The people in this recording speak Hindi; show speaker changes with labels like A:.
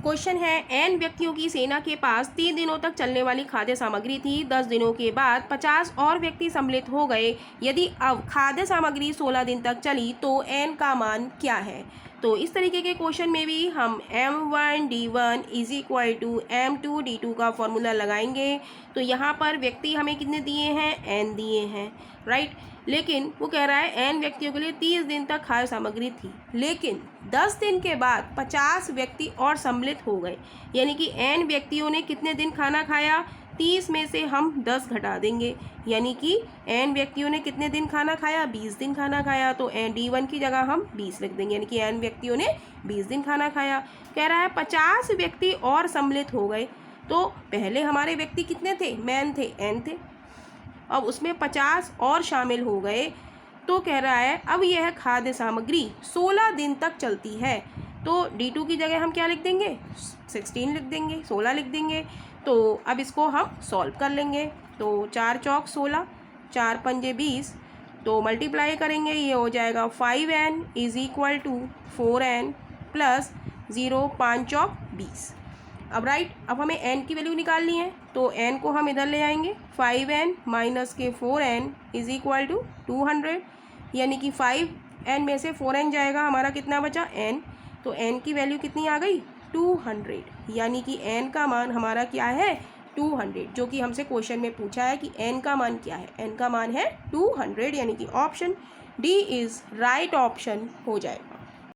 A: क्वेश्चन है, एन व्यक्तियों की सेना के पास 3 दिनों तक चलने वाली खाद्य सामग्री थी। 10 दिनों के बाद 50 और व्यक्ति सम्मिलित हो गए। यदि अब खाद्य सामग्री 16 दिन तक चली तो एन का मान क्या है। तो इस तरीके के क्वेश्चन में भी हम m1 d1 is equal to m2 d2 का फॉर्मूला लगाएंगे। तो यहाँ पर व्यक्ति हमें कितने दिए हैं, n दिए हैं, राइट। लेकिन वो कह रहा है n व्यक्तियों के लिए 30 दिन तक खाद्य सामग्री थी, लेकिन 10 दिन के बाद 50 व्यक्ति और सम्मिलित हो गए। यानी कि n व्यक्तियों ने कितने दिन खाना खाया, 30 में से हम 10 घटा देंगे, यानी कि n व्यक्तियों ने कितने दिन खाना खाया, 20 दिन खाना खाया। तो d1 की जगह हम 20 लिख देंगे, यानी कि n व्यक्तियों ने 20 दिन खाना खाया। कह रहा है 50 व्यक्ति और सम्मिलित हो गए। तो पहले हमारे व्यक्ति कितने थे, मैन थे, n थे, अब उसमें 50 और शामिल हो गए। तो कह रहा है अब यह खाद्य सामग्री 16 दिन तक चलती है। तो d2 की जगह हम क्या लिख देंगे, 16 लिख देंगे, 16 लिख देंगे। तो अब इसको हम सॉल्व कर लेंगे। तो 4 चौक 16, 4 पंजे 20, तो मल्टीप्लाई करेंगे, ये हो जाएगा 5n is equal to 4n plus 0, 5 चौक 20। अब राइट, अब हमें n की वैल्यू निकालनी है, तो n को हम इधर ले आएंगे। 5n माइनस के 4n इज इक्वल टू 200, यानी कि 5n में से 4n जाएगा, हमारा कितना बचा, n। तो n की वैल्यू कितनी आ गई, 200, यानी कि n का मान हमारा क्या है, 200, जो कि हमसे क्वेश्चन में पूछा है कि n का मान क्या है। n का मान है 200, यानी कि option D is right option हो जाए।